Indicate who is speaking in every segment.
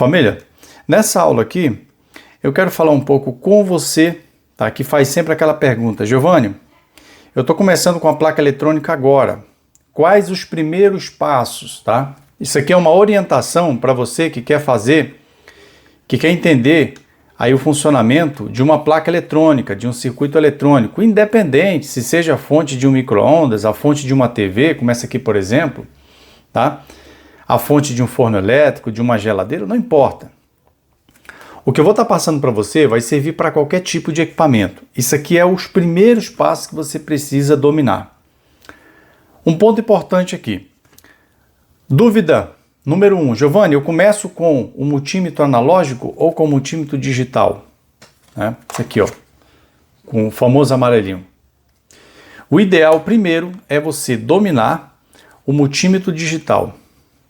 Speaker 1: Família, nessa aula aqui, eu quero falar um pouco com você, tá? Que faz sempre aquela pergunta: Giovanni, eu estou começando com a placa eletrônica agora. Quais os primeiros passos, tá? Isso aqui é uma orientação para você que quer fazer, que quer entender aí o funcionamento de uma placa eletrônica, de um circuito eletrônico, independente se seja a fonte de um micro-ondas, a fonte de uma TV, como essa aqui, por exemplo, tá? A fonte de um forno elétrico, de uma geladeira, não importa. O que eu vou estar passando para você vai servir para qualquer tipo de equipamento. Isso aqui é os primeiros passos que você precisa dominar. Um ponto importante aqui. Dúvida número 1. Giovanni, eu começo com o multímetro analógico ou com o multímetro digital? Isso aqui, ó, com o famoso amarelinho. O ideal primeiro é você dominar o multímetro digital.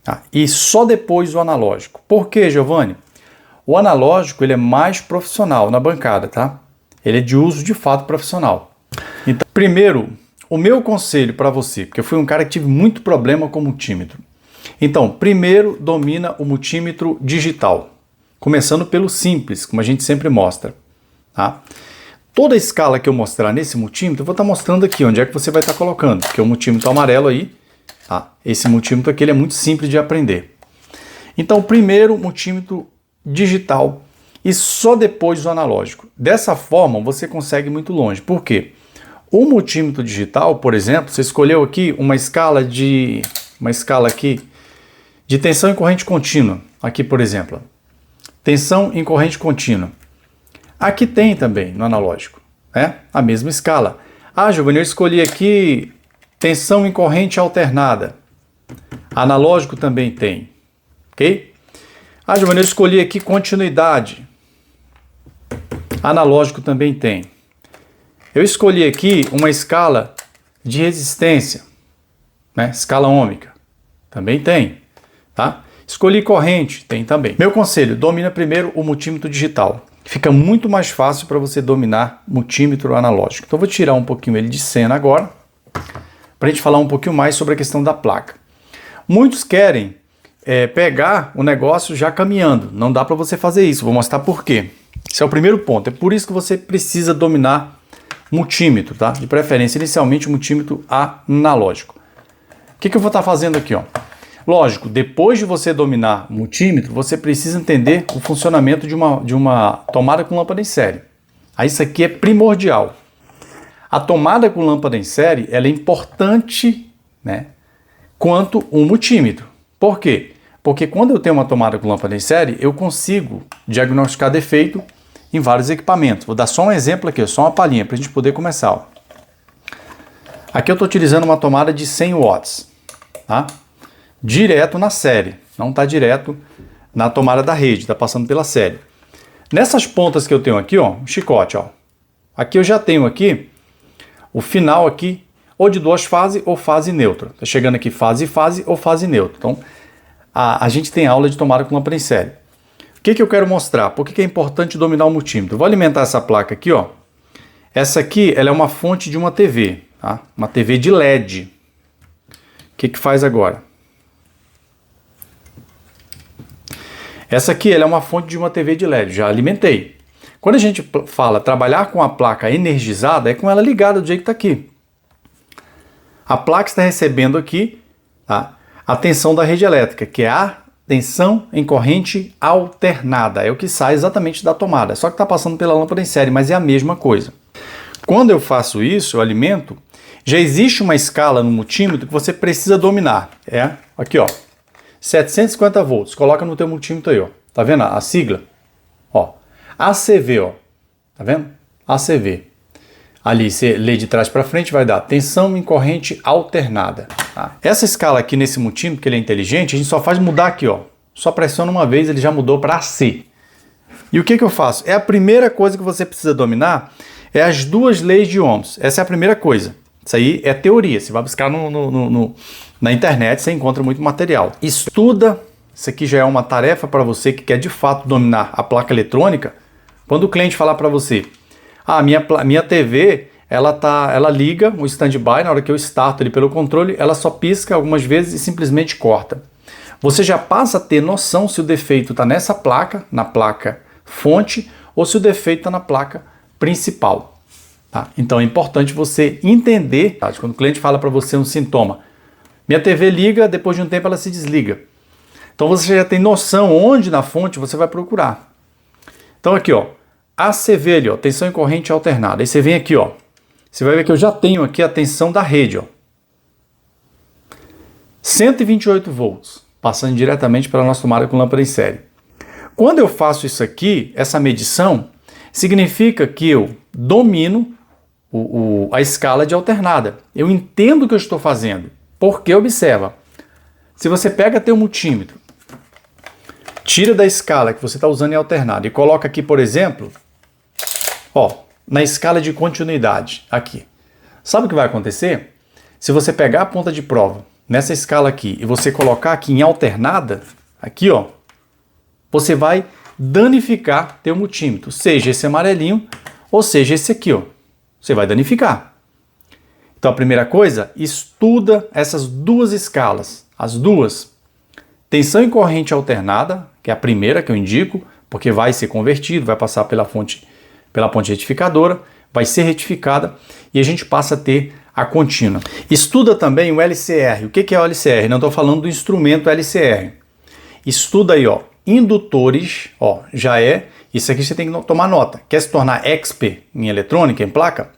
Speaker 1: Tá? E só depois o analógico. Por quê, Giovanni? O analógico ele é mais profissional na bancada, tá? Ele é de uso de fato profissional. Então, primeiro, o meu conselho para você, porque eu fui um cara que tive muito problema com multímetro. Então, primeiro domina o multímetro digital, começando pelo simples, como a gente sempre mostra, tá? Toda a escala que eu mostrar nesse multímetro, eu vou estar mostrando aqui onde é que você vai estar colocando, porque o multímetro amarelo aí, tá? Esse multímetro aqui ele é muito simples de aprender. Então, primeiro multímetro digital e só depois o analógico. Dessa forma, você consegue ir muito longe. Por quê? O multímetro digital, por exemplo, você escolheu aqui uma escala aqui de tensão em corrente contínua. Aqui, por exemplo, tensão em corrente contínua. Aqui tem também no analógico, né? A mesma escala. Ah, Giovanni, eu escolhi aqui tensão em corrente alternada. Analógico também tem, ok? Ah, Giovanni, eu escolhi aqui continuidade. Analógico também tem. Eu escolhi aqui uma escala de resistência, né? Escala ôhmica. Também tem, tá? Escolhi corrente, tem também. Meu conselho, domina primeiro o multímetro digital. Fica muito mais fácil para você dominar multímetro analógico. Então eu vou tirar um pouquinho ele de cena agora, para a gente falar um pouquinho mais sobre a questão da placa. Muitos querem pegar o negócio já caminhando. Não dá para você fazer isso. Vou mostrar por quê. Esse é o primeiro ponto. É por isso que você precisa dominar multímetro, tá? De preferência, inicialmente, o multímetro analógico. O que eu vou estar fazendo aqui, ó? Lógico, depois de você dominar o multímetro, você precisa entender o funcionamento de uma tomada com lâmpada em série. Aí isso aqui é primordial. A tomada com lâmpada em série, ela é importante, né, quanto um multímetro. Por quê? Porque quando eu tenho uma tomada com lâmpada em série, eu consigo diagnosticar defeito em vários equipamentos. Vou dar só um exemplo aqui, só uma palhinha para a gente poder começar. Ó. Aqui eu estou utilizando uma tomada de 100 watts, tá? Direto na série, não está direto na tomada da rede, está passando pela série. Nessas pontas que eu tenho aqui, ó, um chicote, ó. Aqui eu já tenho aqui o final aqui, ou de duas fases ou fase neutra. Está chegando aqui fase ou fase neutra. Então, a gente tem aula de tomada com lâmpada em série. O que eu quero mostrar? Por que é importante dominar o multímetro? Eu vou alimentar essa placa aqui, ó. Essa aqui, ela é uma fonte de uma TV, tá? Uma TV de LED. O que faz agora? Essa aqui, ela é uma fonte de uma TV de LED. Já alimentei. Quando a gente fala trabalhar com a placa energizada, é com ela ligada do jeito que está aqui. A placa está recebendo aqui, tá, a tensão da rede elétrica, que é a tensão em corrente alternada. É o que sai exatamente da tomada. Só que está passando pela lâmpada em série, mas é a mesma coisa. Quando eu faço isso, eu alimento, já existe uma escala no multímetro que você precisa dominar. É aqui, ó, 750 volts. Coloca no teu multímetro aí, ó. Tá vendo a sigla? Ó, ACV, ó. Tá vendo? ACV. Ali, você lê de trás para frente, vai dar tensão em corrente alternada. Tá? Essa escala aqui nesse multímetro, que ele é inteligente, a gente só faz mudar aqui, ó. Só pressiona uma vez, ele já mudou para AC. E o que eu faço? É a primeira coisa que você precisa dominar, é as duas leis de Ohms. Essa é a primeira coisa. Isso aí é teoria. Você vai buscar na internet, você encontra muito material. Estuda. Isso aqui já é uma tarefa para você que quer de fato dominar a placa eletrônica. Quando o cliente falar para você: ah, minha TV, ela liga o standby, na hora que eu starto ele pelo controle, ela só pisca algumas vezes e simplesmente corta. você já passa a ter noção se o defeito está nessa placa, na placa fonte, ou se o defeito está na placa principal. Tá? Então é importante você entender, tá? Quando o cliente fala para você um sintoma, minha TV liga, depois de um tempo ela se desliga. Então você já tem noção onde na fonte você vai procurar. Então aqui, ó, ACV ali, ó, tensão em corrente alternada. Aí você vem aqui, ó, você vai ver que eu já tenho aqui a tensão da rede, ó. 128 volts, passando diretamente pela nossa tomada com lâmpada em série. Quando eu faço isso aqui, essa medição, significa que eu domino a escala de alternada. Eu entendo o que eu estou fazendo. Porque, observa, se você pega teu multímetro, tira da escala que você está usando em alternada e coloca aqui, por exemplo, ó, na escala de continuidade, aqui. Sabe o que vai acontecer? Se você pegar a ponta de prova nessa escala aqui e você colocar aqui em alternada, aqui, ó, você vai danificar teu multímetro, seja esse amarelinho ou seja esse aqui, ó. Você vai danificar. Então a primeira coisa, estuda essas duas escalas, as duas. Tensão em corrente alternada, que é a primeira que eu indico, porque vai ser convertido, vai passar pela ponte retificadora, vai ser retificada e a gente passa a ter a contínua. Estuda também o LCR. O que é o LCR? Não estou falando do instrumento LCR. Estuda aí, ó, indutores, ó, já é, isso aqui você tem que tomar nota. Quer se tornar expert em eletrônica, em placa?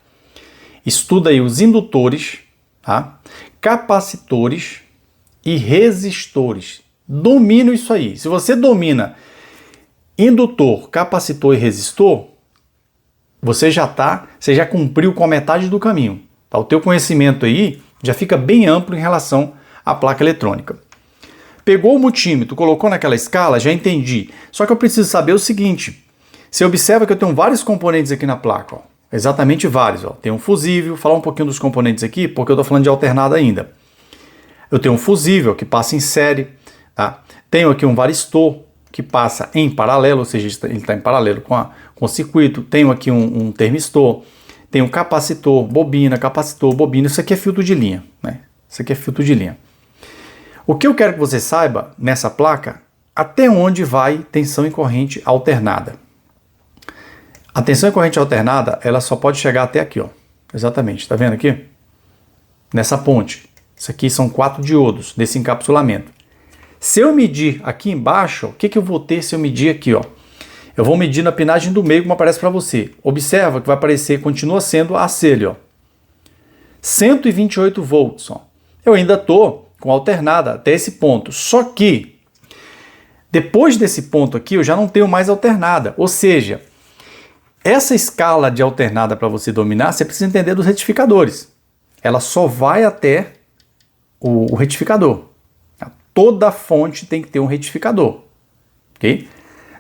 Speaker 1: Estuda aí os indutores, tá? Capacitores e resistores. Domina isso aí. Se você domina indutor, capacitor e resistor, você já cumpriu com a metade do caminho. Tá? O teu conhecimento aí já fica bem amplo em relação à placa eletrônica. Pegou o multímetro, colocou naquela escala, já entendi. Só que eu preciso saber o seguinte. Você observa que eu tenho vários componentes aqui na placa. Ó. Exatamente vários. Ó. Tem um fusível, falar um pouquinho dos componentes aqui, porque eu estou falando de alternada ainda. Eu tenho um fusível que passa em série. Tá? Tenho aqui um varistor que passa em paralelo, ou seja, ele está em paralelo com o circuito. Tenho aqui um termistor. Tenho um capacitor, bobina. Isso aqui é filtro de linha. Né? Isso aqui é filtro de linha. O que eu quero que você saiba nessa placa, até onde vai tensão em corrente alternada. A tensão em corrente alternada, ela só pode chegar até aqui, ó. Exatamente, tá vendo aqui? Nessa ponte. Isso aqui são 4 diodos desse encapsulamento. Se eu medir aqui embaixo, o que eu vou ter se eu medir aqui, ó? Eu vou medir na pinagem do meio, como aparece para você. Observa que vai aparecer, continua sendo AC ali, ó. 128 volts, ó. Eu ainda tô com alternada até esse ponto. Só que, depois desse ponto aqui, eu já não tenho mais alternada. Ou seja, essa escala de alternada para você dominar, você precisa entender dos retificadores. Ela só vai até o retificador. Toda fonte tem que ter um retificador. Ok?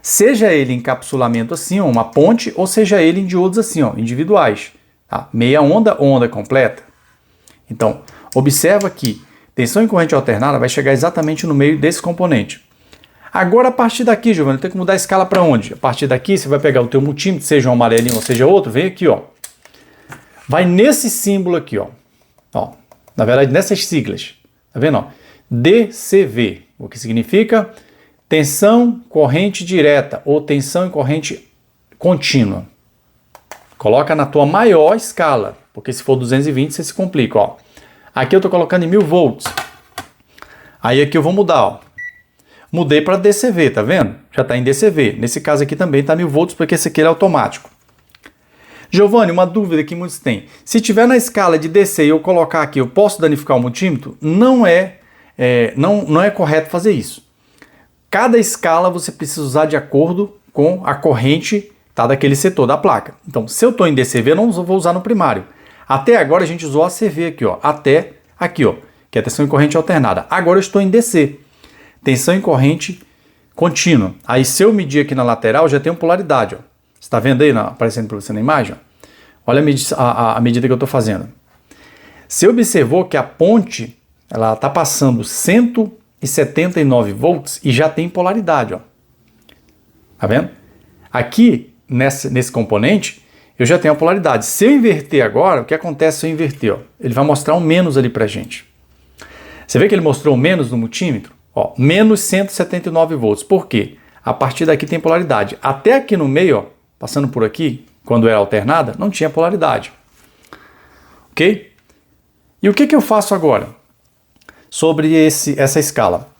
Speaker 1: Seja ele encapsulamento assim, ó, uma ponte, ou seja ele em diodos assim, ó, individuais. Tá? Meia onda ou onda completa. Então, observa que tensão em corrente alternada vai chegar exatamente no meio desse componente. Agora, a partir daqui, Giovanni, tem que mudar a escala para onde? A partir daqui, você vai pegar o teu multímetro, seja um amarelinho ou seja outro, vem aqui, ó. Vai nesse símbolo aqui, ó. Ó, na verdade, nessas siglas. Tá vendo, ó? DCV, o que significa tensão corrente direta ou tensão em corrente contínua. Coloca na tua maior escala, porque se for 220, você se complica, ó. Aqui eu estou colocando em 1000 volts. Aí aqui eu vou mudar, ó. Mudei para DCV, tá vendo? Já está em DCV. Nesse caso aqui também está 1000 volts, porque esse aqui é automático. Giovanni, uma dúvida que muitos têm. Se tiver na escala de DC e eu colocar aqui, eu posso danificar o multímetro? Não é correto fazer isso. Cada escala você precisa usar de acordo com a corrente tá, daquele setor da placa. Então, se eu estou em DCV, eu não vou usar no primário. Até agora a gente usou ACV aqui, ó. Até aqui, ó. Que é tensão em corrente alternada. Agora eu estou em DC. Tensão em corrente contínua. Aí se eu medir aqui na lateral, já tem polaridade. Ó. Você está vendo aí, aparecendo para você na imagem? Ó. Olha a medida que eu estou fazendo. Você observou que a ponte ela está passando 179 volts e já tem polaridade. Ó. Tá vendo? Aqui, nesse componente, eu já tenho a polaridade. Se eu inverter agora, o que acontece se eu inverter? Ó? Ele vai mostrar um menos ali para a gente. Você vê que ele mostrou menos no multímetro? Ó, menos 179 volts. Por quê? A partir daqui tem polaridade. Até aqui no meio, ó, passando por aqui, quando era alternada, não tinha polaridade. Ok? E o que eu faço agora sobre essa escala?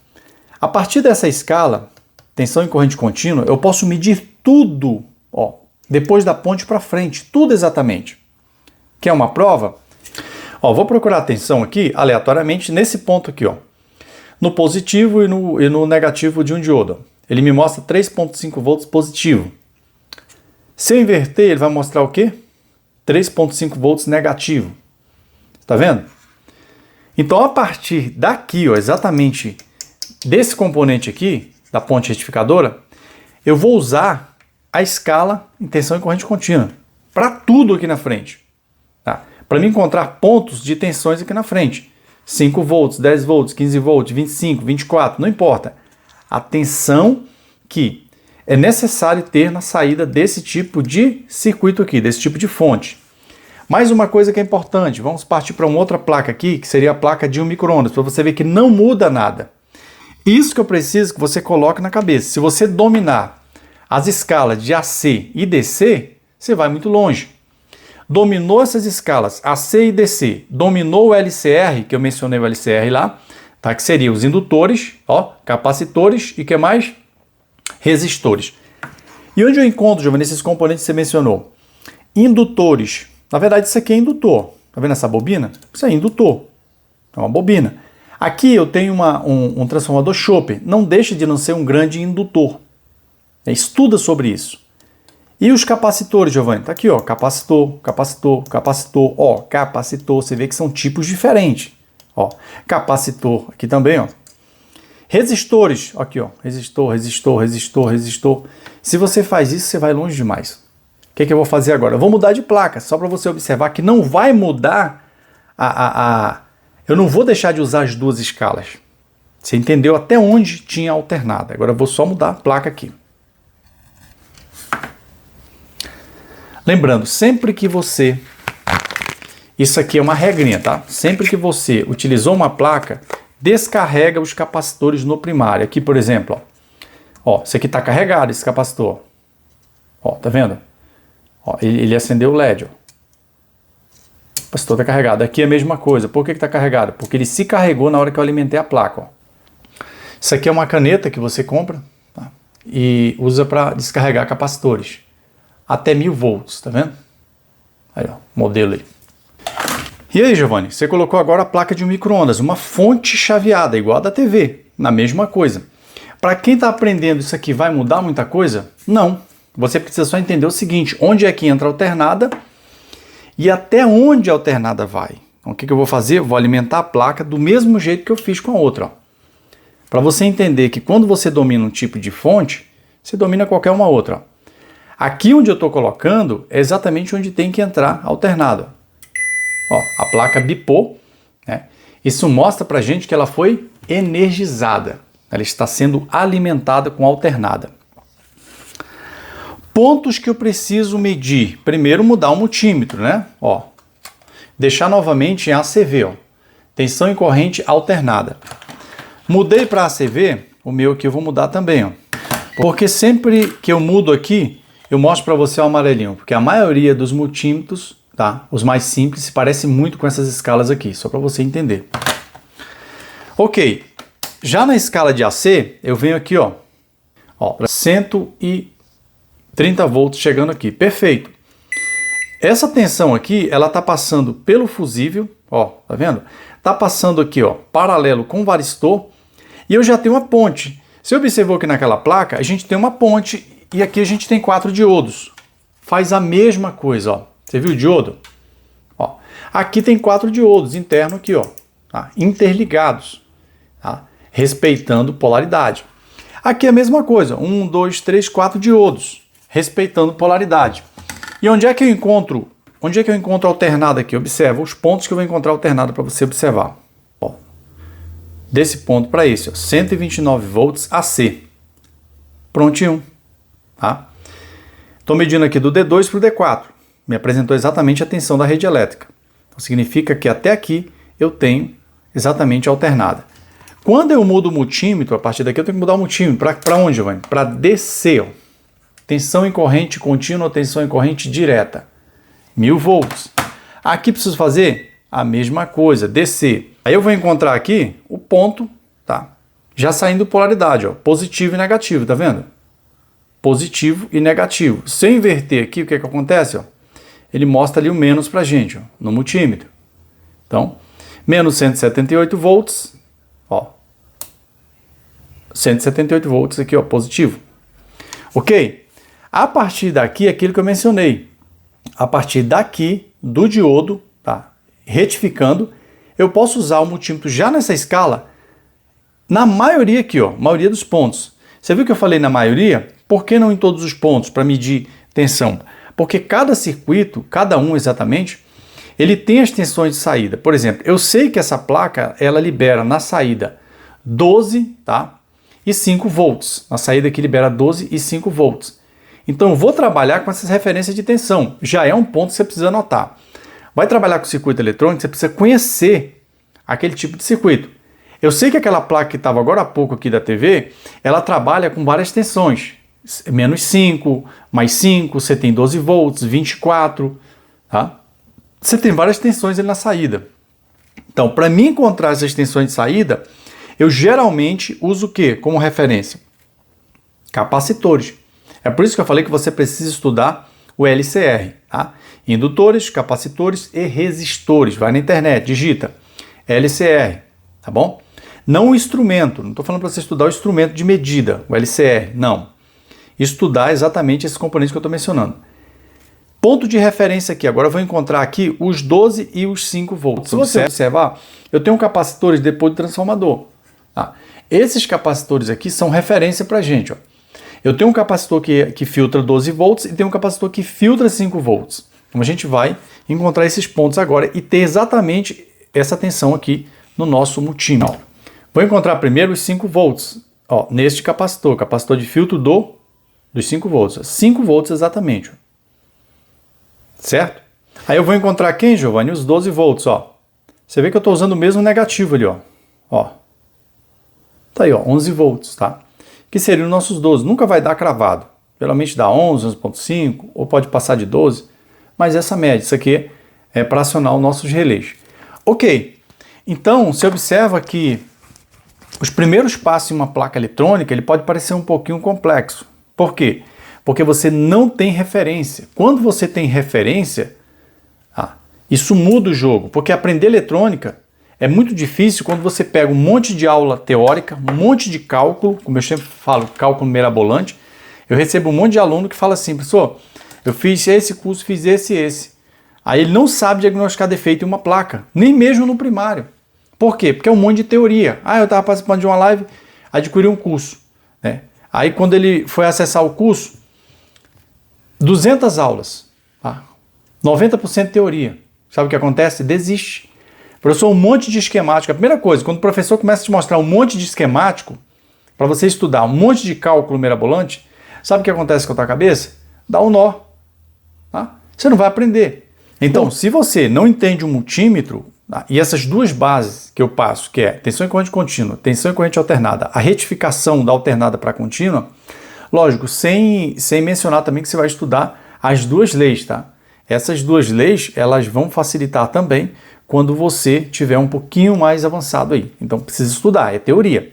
Speaker 1: A partir dessa escala, tensão e corrente contínua, eu posso medir tudo, ó, depois da ponte para frente, tudo exatamente. Quer uma prova? Ó, vou procurar a tensão aqui, aleatoriamente, nesse ponto aqui, ó, no positivo e no negativo de um diodo. Ele me mostra 3,5 volts positivo. Se eu inverter, ele vai mostrar o quê? 3,5 volts negativo. Tá vendo? Então, a partir daqui, ó, exatamente desse componente aqui, da ponte retificadora, eu vou usar a escala em tensão e corrente contínua para tudo aqui na frente. Tá? Para me encontrar pontos de tensões aqui na frente. 5 volts, 10 volts, 15 volts, 25, 24, não importa. A tensão que é necessário ter na saída desse tipo de circuito aqui, desse tipo de fonte. Mais uma coisa que é importante, vamos partir para uma outra placa aqui, que seria a placa de 1 micro-ondas, para você ver que não muda nada. Isso que eu preciso que você coloque na cabeça. Se você dominar as escalas de AC e DC, você vai muito longe. Dominou essas escalas AC e DC, dominou o LCR, que eu mencionei o LCR lá, tá? Que seria os indutores, ó, capacitores e que mais? Resistores. E onde eu encontro, Giovanni, esses componentes que você mencionou? Indutores. Na verdade, isso aqui é indutor. Tá vendo essa bobina? Isso é indutor. É uma bobina. Aqui eu tenho um transformador Chopper. Não deixa de não ser um grande indutor. Estuda sobre isso. E os capacitores, Giovanni? Tá aqui, ó. Capacitor, capacitor, capacitor. Ó, capacitor. Você vê que são tipos diferentes. Ó, capacitor. Aqui também, ó. Resistores. Aqui, ó. Resistor, resistor, resistor, resistor. Se você faz isso, você vai longe demais. O que eu vou fazer agora? Eu vou mudar de placa, só para você observar que não vai mudar Eu não vou deixar de usar as duas escalas. Você entendeu até onde tinha alternada. Agora eu vou só mudar a placa aqui. Lembrando, sempre que você... Isso aqui é uma regrinha, tá? Sempre que você utilizou uma placa, descarrega os capacitores no primário. Aqui, por exemplo, ó, esse aqui está carregado, esse capacitor. Ó, tá vendo? Ó, ele acendeu o LED. Ó. O capacitor está carregado. Aqui é a mesma coisa. Por que está carregado? Porque ele se carregou na hora que eu alimentei a placa. Ó. Isso aqui é uma caneta que você compra, tá? E usa para descarregar capacitores. Até 1000 volts, tá vendo? Aí, ó, modelo aí. E aí, Giovanni, você colocou agora a placa de 1 micro-ondas, uma fonte chaveada, igual a da TV, na mesma coisa. Para quem está aprendendo isso aqui, vai mudar muita coisa? Não. Você precisa só entender o seguinte, onde é que entra a alternada e até onde a alternada vai. Então, o que eu vou fazer? Eu vou alimentar a placa do mesmo jeito que eu fiz com a outra. Para você entender que quando você domina um tipo de fonte, você domina qualquer uma outra. Ó. Aqui onde eu estou colocando é exatamente onde tem que entrar a alternada. Ó, a placa bipou, né? Isso mostra para a gente que ela foi energizada. Ela está sendo alimentada com alternada. Pontos que eu preciso medir. Primeiro, mudar o multímetro, né? Ó, deixar novamente em ACV, ó. Tensão e corrente alternada. Mudei para ACV, o meu aqui eu vou mudar também, ó. Porque sempre que eu mudo aqui, eu mostro para você o amarelinho, porque a maioria dos multímetros, tá? Os mais simples, se parece muito com essas escalas aqui, só para você entender. Ok, já na escala de AC, eu venho aqui, ó 130 volts chegando aqui, perfeito. Essa tensão aqui, ela tá passando pelo fusível, ó, tá vendo? Tá passando aqui, ó, paralelo com o varistor, e eu já tenho uma ponte. Você observou que naquela placa, a gente tem uma ponte, e aqui a gente tem 4 diodos. Faz a mesma coisa, ó. Você viu o diodo? Ó, aqui tem 4 diodos internos aqui, ó, tá? Interligados, tá? Respeitando polaridade. Aqui é a mesma coisa, 1, 2, 3, 4 diodos, respeitando polaridade. E onde é que eu encontro alternada aqui? Observa os pontos que eu vou encontrar alternada para você observar. Ó, desse ponto para esse, ó, 129 volts AC. Prontinho, tá? Estou medindo aqui do D2 para o D4. Me apresentou exatamente a tensão da rede elétrica. Então significa que até aqui eu tenho exatamente alternada. Quando eu mudo o multímetro, a partir daqui eu tenho que mudar o multímetro. Para onde, Giovanni? Para DC, ó. Tensão em corrente contínua ou tensão em corrente direta. 1000 volts. Aqui preciso fazer a mesma coisa, DC. Aí eu vou encontrar aqui o ponto, tá? Já saindo polaridade, ó, positivo e negativo, tá vendo? Positivo e negativo. Se eu inverter aqui, o que acontece, ó? Ele mostra ali o menos pra gente, ó, no multímetro. Então, menos 178 volts, ó. 178 volts aqui, ó, positivo. Ok? A partir daqui, aquilo que eu mencionei. A partir daqui, do diodo, tá? Retificando, eu posso usar o multímetro já nessa escala, na maioria aqui, ó, maioria dos pontos. Você viu que eu falei na maioria? Por que não em todos os pontos, para medir tensão? Porque cada circuito, cada um exatamente, ele tem as tensões de saída. Por exemplo, eu sei que essa placa, ela libera na saída 12, tá? E 5 volts. Na saída aqui libera 12 e 5 volts. Então eu vou trabalhar com essas referências de tensão. Já é um ponto que você precisa anotar. Vai trabalhar com circuito eletrônico, você precisa conhecer aquele tipo de circuito. Eu sei que aquela placa que estava agora há pouco aqui da TV, ela trabalha com várias tensões. Menos 5, mais 5, você tem 12 volts, 24, tá? Você tem várias tensões ali na saída. Então, para mim encontrar essas tensões de saída, eu geralmente uso o quê como referência? Capacitores. É por isso que eu falei que você precisa estudar o LCR, tá? Indutores, capacitores e resistores. Vai na internet, digita LCR, tá bom? Não o instrumento, não estou falando para você estudar o instrumento de medida, o LCR, não. Estudar exatamente esses componentes que eu estou mencionando. Ponto de referência aqui, agora eu vou encontrar aqui os 12 e os 5 volts. Se você observar, eu tenho capacitores depois do transformador. Tá? Esses capacitores aqui são referência para a gente, ó. Eu tenho um capacitor que filtra 12 volts e tenho um capacitor que filtra 5 volts. Então a gente vai encontrar esses pontos agora e ter exatamente essa tensão aqui no nosso multímetro. Vou encontrar primeiro os 5 volts, ó, neste capacitor de filtro dos 5 volts. 5 volts exatamente. Ó. Certo? Aí eu vou encontrar quem, Giovanni? Os 12 volts, ó. Você vê que eu estou usando o mesmo negativo ali, ó. Ó. Tá aí, ó, 11 volts, tá? Que seriam os nossos 12. Nunca vai dar cravado. Geralmente dá 11, 11.5, ou pode passar de 12, mas essa média, isso aqui é para acionar os nossos relés. Ok, então você observa que os primeiros passos em uma placa eletrônica, ele pode parecer um pouquinho complexo. Por quê? Porque você não tem referência. Quando você tem referência, isso muda o jogo, porque aprender eletrônica é muito difícil quando você pega um monte de aula teórica, um monte de cálculo, como eu sempre falo, cálculo mirabolante. Eu recebo um monte de aluno que fala assim, professor, eu fiz esse curso, fiz esse. Aí ele não sabe diagnosticar defeito em uma placa, nem mesmo no primário. Por quê? Porque é um monte de teoria. Eu estava participando de uma live, adquiri um curso. Né? Aí quando ele foi acessar o curso, 200 aulas, 90% teoria. Sabe o que acontece? Desiste. Professor, um monte de esquemático. A primeira coisa, quando o professor começa a te mostrar um monte de esquemático, para você estudar um monte de cálculo mirabolante, sabe o que acontece com a tua cabeça? Dá um nó. Tá? Você não vai aprender. Então, se você não entende o multímetro, e essas duas bases que eu passo, que é tensão em corrente contínua, tensão em corrente alternada, a retificação da alternada para a contínua, lógico, sem mencionar também que você vai estudar as duas leis, tá? Essas duas leis, elas vão facilitar também quando você tiver um pouquinho mais avançado aí. Então, precisa estudar, é teoria.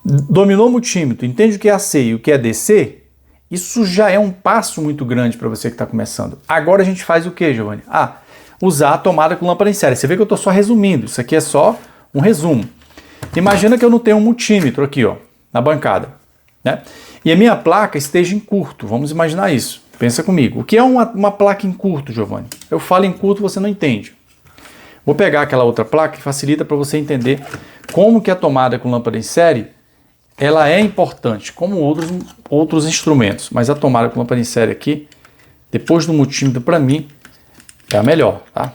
Speaker 1: Dominou o multímetro, entende o que é AC e o que é DC? Isso já é um passo muito grande para você que está começando. Agora a gente faz o que, Giovanni? Usar a tomada com lâmpada em série. Você vê que eu estou só resumindo, isso aqui é só um resumo. Imagina que eu não tenho um multímetro aqui, ó, na bancada, né? E a minha placa esteja em curto, vamos imaginar isso. Pensa comigo. O que é uma placa em curto, Giovanni? Eu falo em curto, você não entende. Vou pegar aquela outra placa que facilita para você entender como que a tomada com lâmpada em série, ela é importante, como outros instrumentos. Mas a tomada com lâmpada em série aqui, depois do multímetro, para mim, é a melhor, tá?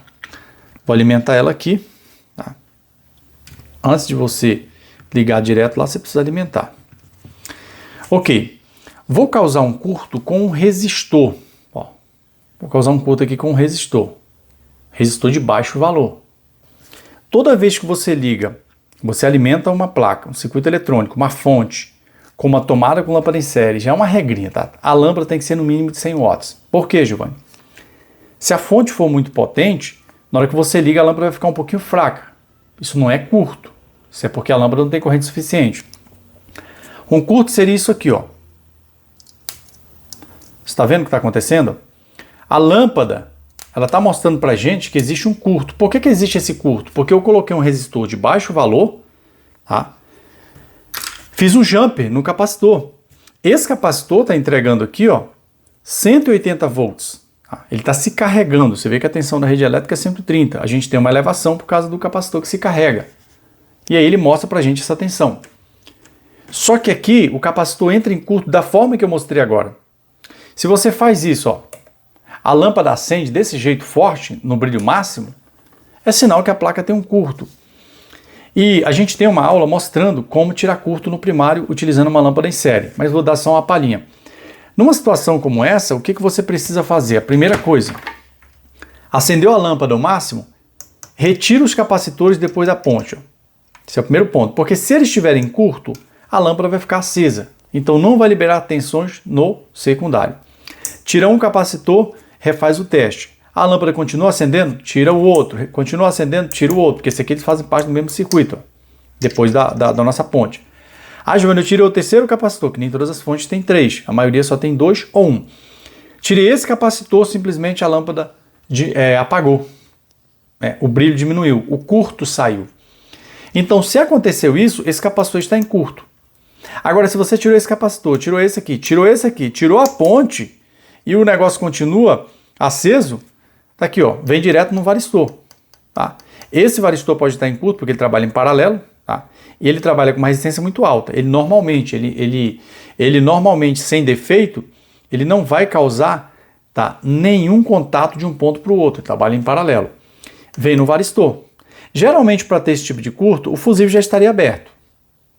Speaker 1: Vou alimentar ela aqui, tá? Antes de você ligar direto lá, você precisa alimentar. Ok. Vou causar um curto com um resistor. Ó, vou causar um curto aqui com um resistor. Resistor de baixo valor. Toda vez que você liga você alimenta uma placa, um circuito eletrônico, uma fonte, com uma tomada com lâmpada em série, já é uma regrinha, tá? A lâmpada tem que ser no mínimo de 100 watts. Por quê, Giovanni? Se a fonte for muito potente, na hora que você liga a lâmpada vai ficar um pouquinho fraca. Isso não é curto, isso é porque a lâmpada não tem corrente suficiente. Um curto seria isso aqui, ó. Você está vendo o que está acontecendo? A lâmpada, ela está mostrando para a gente que existe um curto. Por que existe esse curto? Porque eu coloquei um resistor de baixo valor, tá? Fiz um jumper no capacitor. Esse capacitor está entregando aqui, ó, 180 volts. Tá? Ele está se carregando. Você vê que a tensão da rede elétrica é 130. A gente tem uma elevação por causa do capacitor que se carrega. E aí ele mostra para a gente essa tensão. Só que aqui o capacitor entra em curto da forma que eu mostrei agora. Se você faz isso, ó, a lâmpada acende desse jeito forte, no brilho máximo, é sinal que a placa tem um curto. E a gente tem uma aula mostrando como tirar curto no primário utilizando uma lâmpada em série, mas vou dar só uma palhinha. Numa situação como essa, o que você precisa fazer? A primeira coisa, acendeu a lâmpada ao máximo, retira os capacitores depois da ponte. Ó. Esse é o primeiro ponto, porque se eles estiverem curto, a lâmpada vai ficar acesa, então não vai liberar tensões no secundário. Tira um capacitor, refaz o teste. A lâmpada continua acendendo, tira o outro. Continua acendendo, tira o outro. Porque esse aqui eles fazem parte do mesmo circuito, ó, depois da nossa ponte. Ah, Giovanni, eu tirei o terceiro capacitor, que nem todas as fontes tem 3. A maioria só tem 2 ou 1. Tirei esse capacitor, simplesmente a lâmpada apagou. O brilho diminuiu, o curto saiu. Então, se aconteceu isso, esse capacitor está em curto. Agora, se você tirou esse capacitor, tirou esse aqui, tirou a ponte e o negócio continua aceso, tá aqui, ó, vem direto no varistor, tá? Esse varistor pode estar em curto porque ele trabalha em paralelo, tá? E ele trabalha com uma resistência muito alta. Ele normalmente sem defeito, ele não vai causar, tá, nenhum contato de um ponto para o outro. Ele trabalha em paralelo. Vem no varistor. Geralmente para ter esse tipo de curto, o fusível já estaria aberto.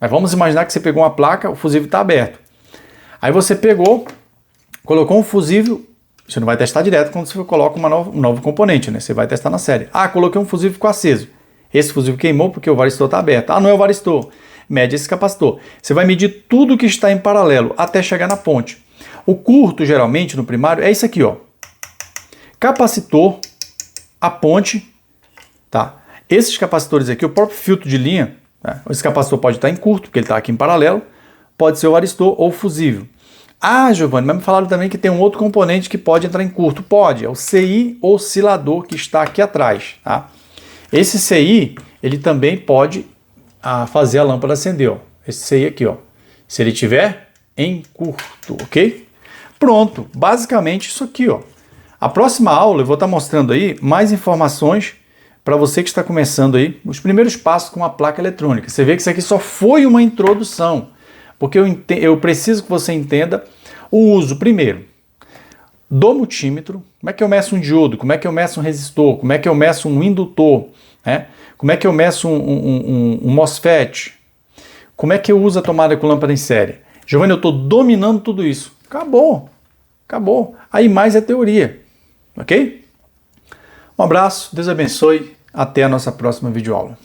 Speaker 1: Mas vamos imaginar que você pegou uma placa, o fusível está aberto. Aí você pegou, colocou um fusível. Você não vai testar direto quando você coloca um novo componente, né? Você vai testar na série. Ah, coloquei um fusível e ficou aceso. Esse fusível queimou porque o varistor está aberto. Ah, não é o varistor. Mede esse capacitor. Você vai medir tudo que está em paralelo até chegar na ponte. O curto, geralmente, no primário, é isso aqui, ó. Capacitor, a ponte, tá? Esses capacitores aqui, o próprio filtro de linha, tá? Esse capacitor pode estar em curto, porque ele está aqui em paralelo. Pode ser o varistor ou o fusível. Ah, Giovanni, mas me falaram também que tem um outro componente que pode entrar em curto. Pode, é o CI oscilador que está aqui atrás. Tá? Esse CI, ele também pode fazer a lâmpada acender. Ó. Esse CI aqui, ó. Se ele estiver em curto, ok? Pronto, basicamente isso aqui. Ó. A próxima aula eu vou estar mostrando aí mais informações para você que está começando aí, os primeiros passos com a placa eletrônica. Você vê que isso aqui só foi uma introdução. Porque eu preciso que você entenda o uso, primeiro, do multímetro. Como é que eu meço um diodo? Como é que eu meço um resistor? Como é que eu meço um indutor? Né? Como é que eu meço um MOSFET? Como é que eu uso a tomada com lâmpada em série? Giovanni, eu estou dominando tudo isso. Acabou. Acabou. Aí mais é teoria. Ok? Um abraço, Deus abençoe. Até a nossa próxima videoaula.